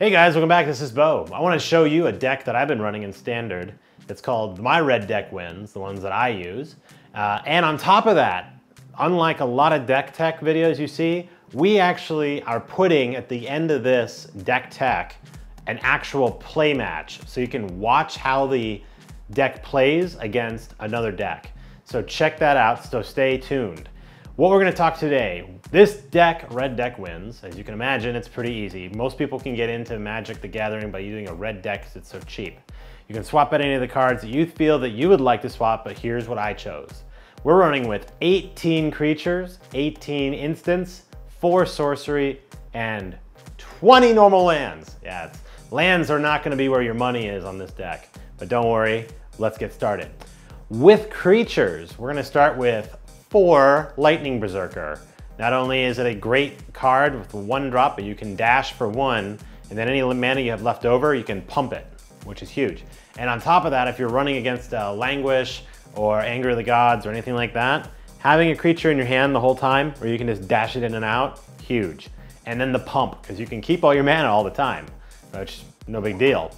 Hey guys, welcome back. This is Beau. I want to show you a deck that I've been running in Standard. It's called My Red Deck Wins, the ones that I use. And on top of that, unlike a lot of deck tech videos you see, we actually are putting at the end of this deck tech an actual play match. So you can watch how the deck plays against another deck. So check that out, so stay tuned. What we're gonna talk today, this deck, Red Deck Wins. As you can imagine, it's pretty easy. Most people can get into Magic the Gathering by using a red deck because it's so cheap. You can swap out any of the cards that you feel that you would like to swap, but here's what I chose. We're running with 18 creatures, 18 instants, 4 sorcery, and 20 normal lands. Yeah, lands are not gonna be where your money is on this deck, but don't worry, let's get started. With creatures, we're gonna start with 4 Lightning Berserker. Not only is it a great card with 1 drop, but you can dash for 1, and then any mana you have left over, you can pump it, which is huge. And on top of that, if you're running against Languish or Anger of the Gods or anything like that, having a creature in your hand the whole time, where you can just dash it in and out, huge. And then the pump, because you can keep all your mana all the time, which no big deal.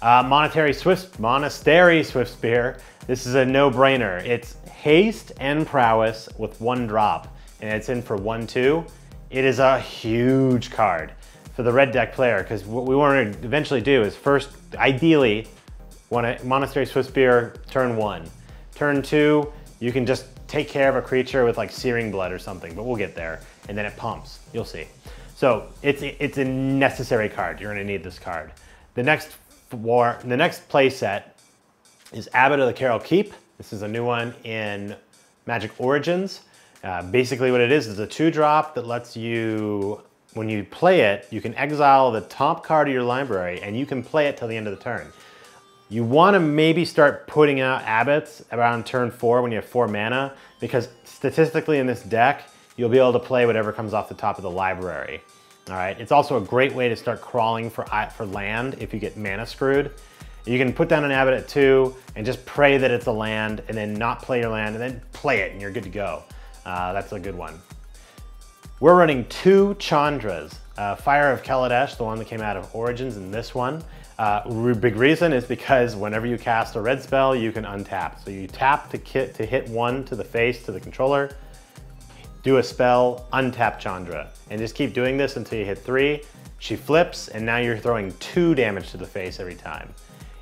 Monastery Swiftspear. This is a no-brainer. It's haste and prowess with 1 drop, and it's in for 1/2. It is a huge card for the red deck player, because what we want to eventually do is first, ideally, want a Monastery Swiftspear turn 1. Turn 2, you can just take care of a creature with like Searing Blood or something, but we'll get there, and then it pumps. You'll see. So it's a necessary card. You're going to need this card. The next play set is Abbot of the Carol Keep. This is a new one in Magic Origins. Basically what it is a 2-drop that lets you, when you play it, you can exile the top card of your library and you can play it till the end of the turn. You want to maybe start putting out Abbots around turn 4 when you have 4 mana, because statistically in this deck, you'll be able to play whatever comes off the top of the library. All right. It's also a great way to start crawling for land if you get mana screwed. You can put down an Abbot at 2 and just pray that it's a land, and then not play your land, and then play it and you're good to go. That's a good one. We're running 2 Chandras. Fire of Kaladesh, the one that came out of Origins, and this one. Big reason is because whenever you cast a red spell, you can untap. So you tap to hit 1 to the face, to the controller, do a spell, untap Chandra, and just keep doing this until you hit 3. She flips, and now you're throwing 2 damage to the face every time.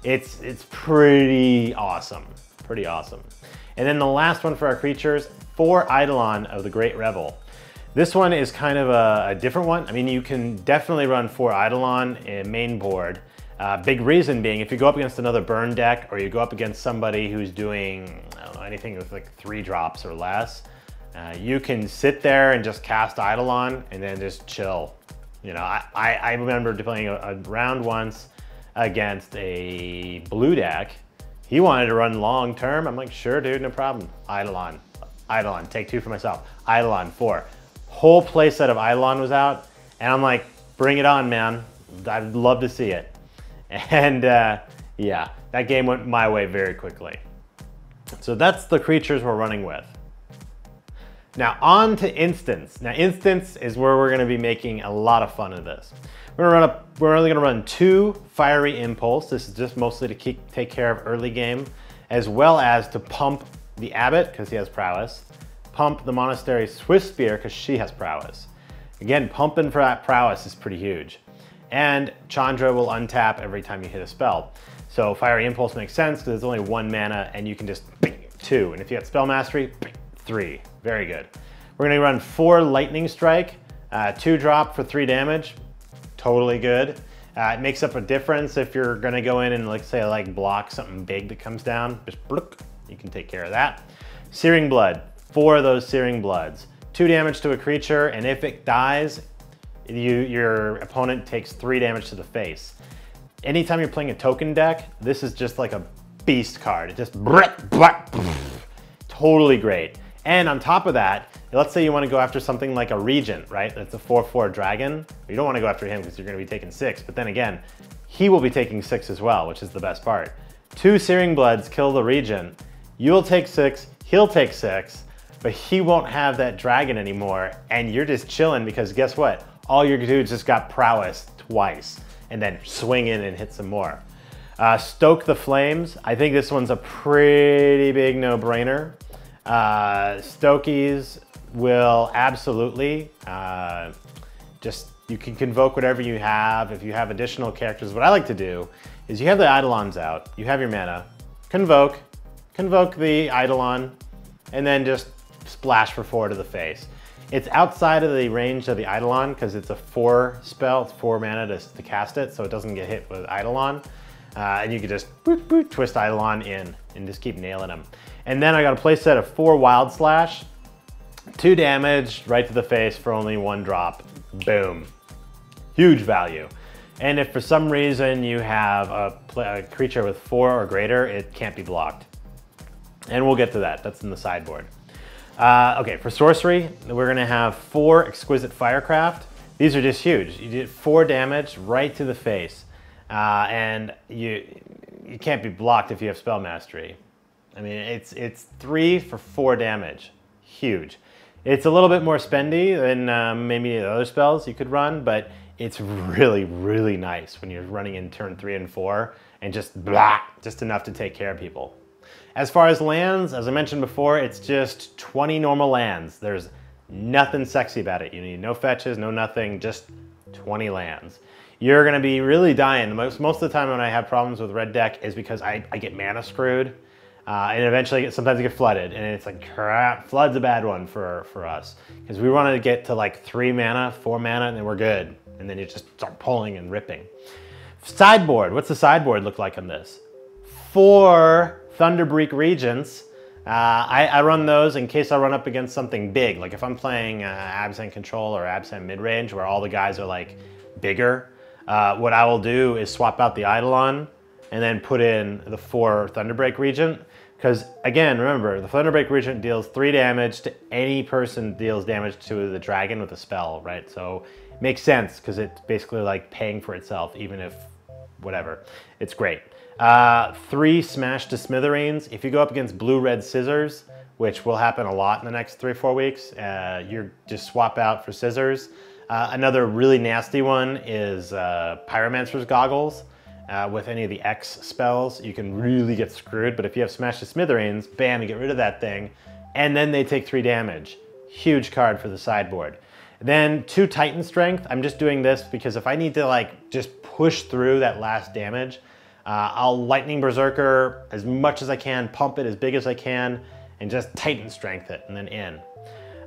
It's pretty awesome, pretty awesome. And then the last one for our creatures, 4 Eidolon of the Great Revel. This one is kind of a different one. I mean, you can definitely run 4 Eidolon in main board. Big reason being, if you go up against another burn deck, or you go up against somebody who's doing, I don't know, anything with like 3 drops or less, you can sit there and just cast Eidolon and then just chill. You know, I remember playing a round once against a blue deck. He wanted to run long term. I'm like, sure, dude, no problem. Eidolon, Eidolon, take 2 for myself. Eidolon, 4. Whole play set of Eidolon was out, and I'm like, bring it on, man. I'd love to see it. And yeah, that game went my way very quickly. So that's the creatures we're running with. Now on to instants. Now instants is where we're gonna be making a lot of fun of this. We're only gonna run 2 Fiery Impulse. This is just mostly to take care of early game, as well as to pump the Abbot, because he has prowess, pump the Monastery Swiftspear, because she has prowess. Again, pumping for that prowess is pretty huge. And Chandra will untap every time you hit a spell. So Fiery Impulse makes sense, because there's only 1 mana, and you can just 2. And if you got Spell Mastery, 3. Very good. We're gonna run 4 Lightning Strike, 2-drop for 3 damage. Totally good. It makes up a difference if you're gonna go in and, like, say, like block something big that comes down. Just blook, you can take care of that. Searing Blood, 4 of those Searing Bloods. 2 damage to a creature, and if it dies, your opponent takes 3 damage to the face. Anytime you're playing a token deck, this is just like a beast card. It just totally great. And on top of that, let's say you want to go after something like a Regent, right? That's a 4/4 dragon. You don't want to go after him because you're going to be taking 6. But then again, he will be taking 6 as well, which is the best part. 2 Searing Bloods kill the Regent. You'll take 6, he'll take 6, but he won't have that dragon anymore, and you're just chilling because guess what? All your dudes just got prowess twice. and then swing in and hit some more. Stoke the Flames. I think this one's a pretty big no-brainer. Stokies will absolutely you can convoke whatever you have. If you have additional characters, what I like to do is you have the Eidolons out, you have your mana, convoke the Eidolon, and then just splash for 4 to the face. It's outside of the range of the Eidolon because it's a 4 spell, it's 4 mana to cast it, so it doesn't get hit with Eidolon. And you can just boop, boop, twist Eidolon in and just keep nailing them. And then I got a play set of 4 Wild Slash, 2 damage right to the face for only 1 drop. Boom. Huge value. And if for some reason you have a creature with 4 or greater, it can't be blocked. And we'll get to that. That's in the sideboard. Okay, for sorcery, we're gonna have 4 Exquisite Firecraft. These are just huge. You did 4 damage right to the face. And you can't be blocked if you have Spell Mastery. I mean, it's 3 for 4 damage. Huge. It's a little bit more spendy than maybe the other spells you could run, but it's really, really nice when you're running in turn 3 and 4 and just enough to take care of people. As far as lands, as I mentioned before, it's just 20 normal lands. There's nothing sexy about it. You need no fetches, no nothing, just 20 lands. You're gonna be really dying. Most of the time when I have problems with red deck is because I get mana screwed. And eventually, sometimes I get flooded, and it's like, crap, flood's a bad one for us. Because we want to get to like 3 mana, 4 mana, and then we're good. And then you just start pulling and ripping. Sideboard, what's the sideboard look like on this? 4 Thunderbreak Regents. I run those in case I run up against something big. Like if I'm playing Absent Control or Absent Midrange, where all the guys are like bigger, what I will do is swap out the Eidolon and then put in the 4 Thunderbreak Regent. Because again, remember, the Thunderbreak Regent deals 3 damage to any person deals damage to the dragon with a spell, right? So it makes sense because it's basically like paying for itself, even if whatever. It's great. 3 Smash to Smithereens. If you go up against Blue-Red Scissors, which will happen a lot in the next 3 or 4 weeks, you're just swap out for Scissors. Another really nasty one is Pyromancer's Goggles. With any of the X spells, you can really get screwed, but if you have Smash to Smithereens, bam, you get rid of that thing, and then they take 3 damage. Huge card for the sideboard. Then 2 Titan Strength. I'm just doing this because if I need to like just push through that last damage, I'll Lightning Berserker as much as I can, pump it as big as I can, and just Titan Strength it, and then in.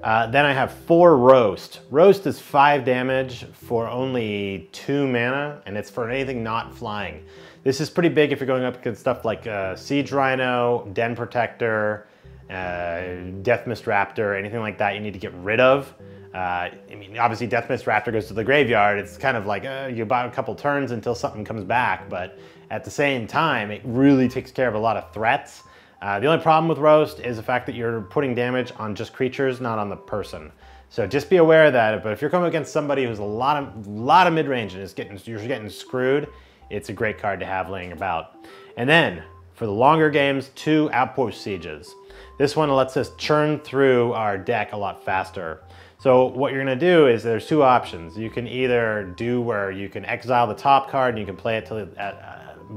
Then I have 4 Roast. Roast is 5 damage for only 2 mana, and it's for anything not flying. This is pretty big if you're going up against stuff like Siege Rhino, Den Protector, Death Mist Raptor, anything like that you need to get rid of. I mean, obviously Death Mist Raptor goes to the graveyard. It's kind of like you buy a couple turns until something comes back, but at the same time, it really takes care of a lot of threats. The only problem with Roast is the fact that you're putting damage on just creatures, not on the person. So just be aware of that. But if you're coming against somebody who's a lot of mid-range and you're getting screwed, it's a great card to have laying about. And then for the longer games, 2 Outpost Sieges. This one lets us churn through our deck a lot faster. So what you're gonna do is there's 2 options. You can either do where you can exile the top card and you can play it till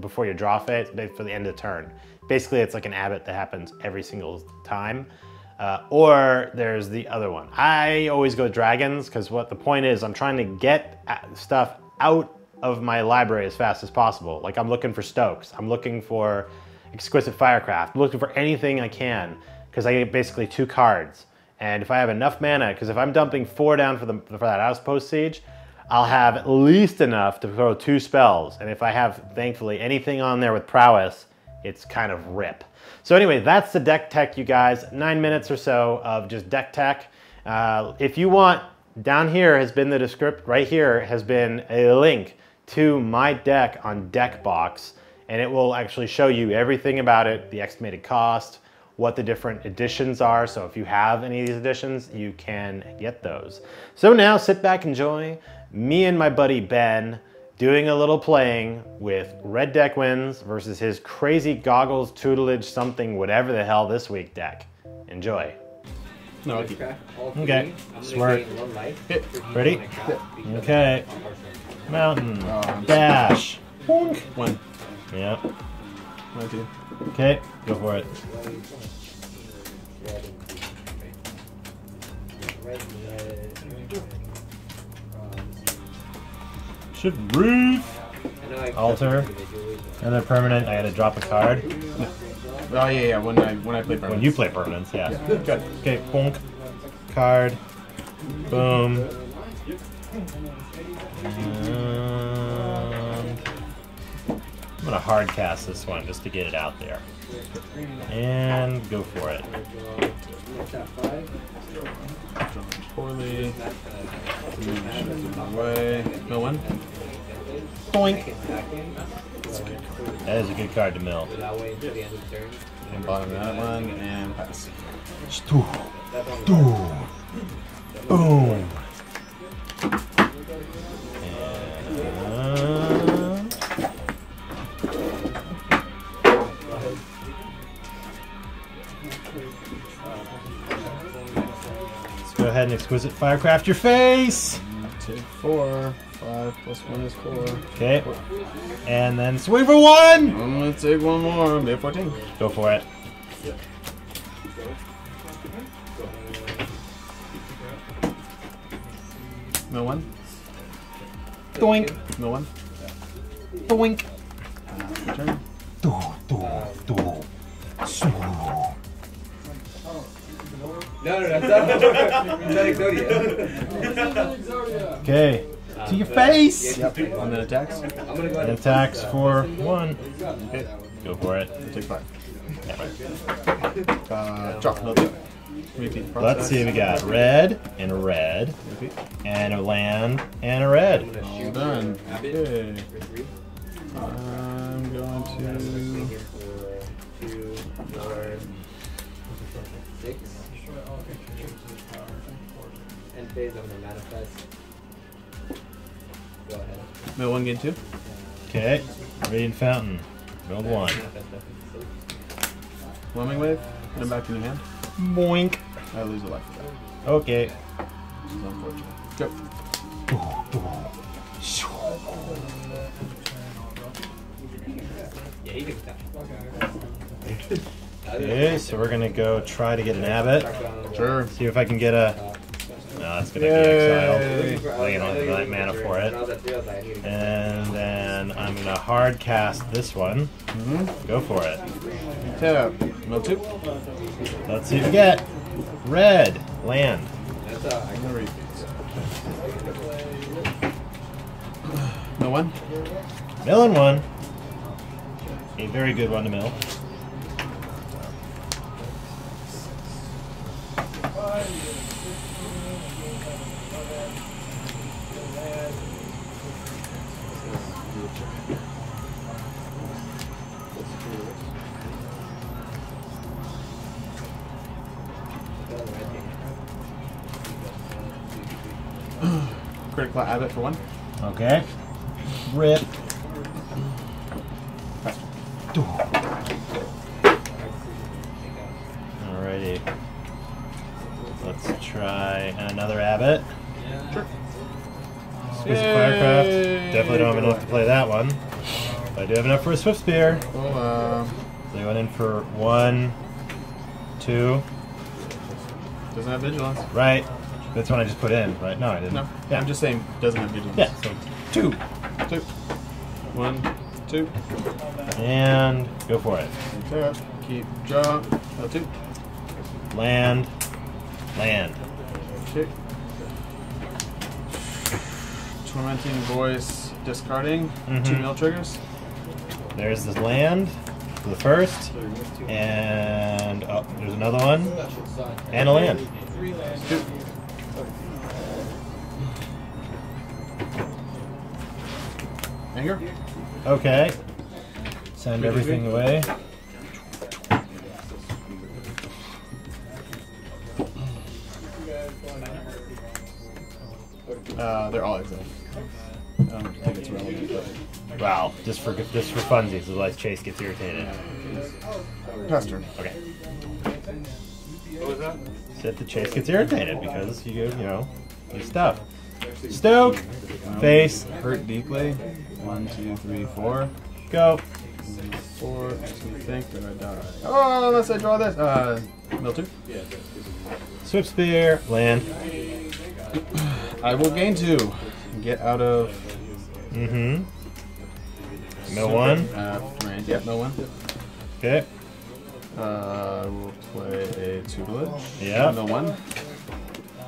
before your draw phase, for the end of the turn. Basically, it's like an abbot that happens every single time. Or there's the other one. I always go dragons because what the point is, I'm trying to get stuff out of my library as fast as possible. Like I'm looking for Stokes. I'm looking for Exquisite Firecraft. I'm looking for anything I can because I get basically 2 cards. And if I have enough mana, because if I'm dumping 4 down for that Outpost Siege, I'll have at least enough to throw 2 spells. And if I have, thankfully, anything on there with prowess, it's kind of rip. So anyway, that's the deck tech, you guys. 9 minutes or so of just deck tech. If you want, down here has been the description, right here has been a link to my deck on Deckbox, and it will actually show you everything about it, the estimated cost, what the different editions are. So if you have any of these editions, you can get those. So now sit back, enjoy me and my buddy Ben doing a little playing with Red Deck Wins versus his crazy goggles, tutelage, something, whatever the hell this week deck. Enjoy. No, okay. Smart. Ready? Okay. Mountain. Dash. Bonk. 1. Yep. 19. Okay, go for it. Should breathe. Alter. Another permanent. I gotta drop a card. Oh yeah, when I play permanents. When you play permanents, yeah. Good. Okay, bonk. Card. Boom. And I'm gonna hard cast this one just to get it out there. And go for it. Poorly. Away. No one. Boink. That is a good card to mill. And bottom of that one and pass. Boom. Let's go ahead and exquisite firecraft your face. Take 4. 5 plus 1 is 4. Okay. And then swing for 1. I'm gonna take one more. Be 14. Go for it. No one. Doink. No one. Doink. Return. No, that's not Exodia. Okay. To your face. Yep. And then attacks. And attacks for 1. Okay. Go for it. Take 5. Drop. No. Repeat. Let's see. We got red and a red Repeat. and a land and a red. All done. Okay. I'm going to. 2, 4, 6. End phase, I'm gonna manifest. Go ahead. Mill 1, gain 2. Okay. Radiant Fountain. Build 1. Whelming Wave. Put him back in your hand. Boink. I lose a life for that. Okay. This is unfortunate. Go. Yeah, you can touch. Okay, so we're gonna go try to get an abbot. Sure. See if I can get a. No, that's gonna be exiled. I don't have the mana for it. And then I'm gonna hard cast this one. Go for it. Tap. Mill 2. Let's see what we get. Red land. No repeats. No one. Milling 1. A very good one to mill. Critical abbot for 1. Okay. Rip. Alrighty. Let's try another abbot. Sure. Exquisite Firecraft. Definitely don't have enough to play that one. But I do have enough for a Swift Spear. Well, So they went in for 1, 2. doesn't have vigilance. Right. That's one I just put in, right? No, I didn't. No. Yeah. I'm just saying, doesn't have vigilance. Yeah, so 2. 2. 1, 2. And go for it. Tap. Keep. Draw. Mill 2. Land. Land. Okay. Tormenting Voice. Discarding. 2 mill triggers. There's this land for the first. And oh, there's another one. And a land. 2. Anger. Okay. Send everything away. They're all exiled. I don't think it's relevant, but Wow, just for funsies, otherwise Chase gets irritated. pass turn. Okay. What was that? Said the Chase gets irritated because you know, new stuff. Stoke. No Face. Hurt deeply. 1, 2, 3, 4. Go. 4. Makes me think that I die. Oh, unless I draw this. Mill 2. Swift Spear. Land. I will gain 2. Get out of. Mm-hmm. Mill 1. Range. Yep, mill 1. Okay. We'll play a tutelage. Yeah. Mill 1.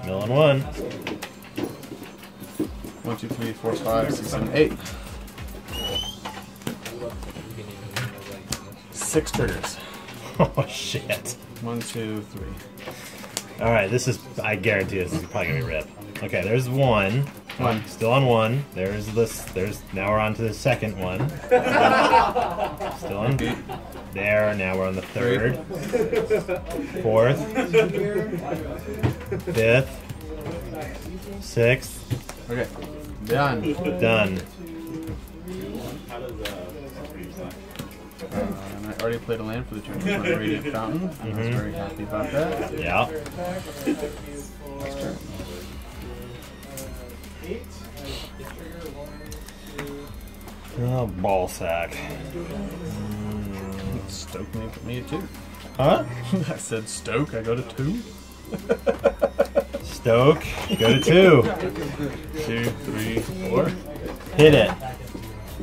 Mill and 1. 1, 2, 3, 4, 5, 6, 7, 8. 6 triggers. Oh shit. 1, 2, 3. All right, this is. I guarantee this is probably gonna be rip. Okay, there's 1. 1. Still on 1. There's this. There's now we're on to the second one. Still on. There. Now we're on the 3rd. 4th. 5th. 6th. Okay. Done. Done. And I already played a land for the turn. Radiant Fountain. I was very happy about that. Yeah. Next turn. Oh, ball sack. Stoke me at 2. Huh? I said Stoke. I go to 2. Stoke. Go to 2. 2, 3, 4. Hit it.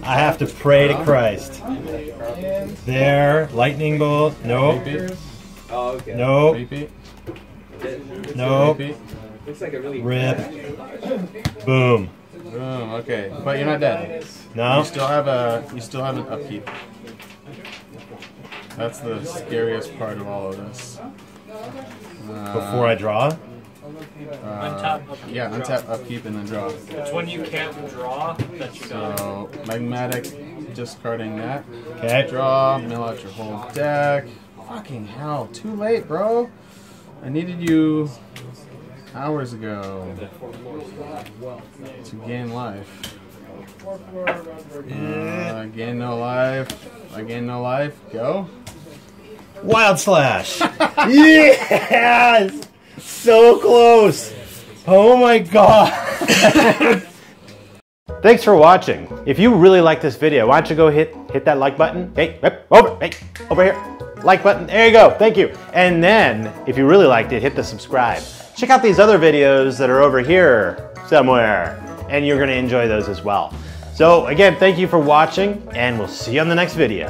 I have to pray to Christ. There. Lightning bolt. Nope. Repeat. Oh, okay. Nope. Repeat. Nope. Repeat. Looks like a really Rip. Boom. Boom. Okay, but you're not dead. No? You still have an upkeep. That's the scariest part of all of this. Before I draw? Untap, upkeep, Yeah, draw. untap, upkeep, and then draw. It's when you can't draw that you got. So, magmatic, discarding that. Okay. Draw, mill out your whole deck. Fucking hell, too late, bro. I needed you hours ago to gain life. Gain no life. I gain no life. Go. Wild Slash. Yes! So close. Oh my god. Thanks for watching. If you really like this video, why don't you go hit that like button? Hey, over here. Like button. There you go. Thank you. And then, if you really liked it, hit the subscribe. Check out these other videos that are over here somewhere, and you're going to enjoy those as well. So again, thank you for watching, and we'll see you on the next video.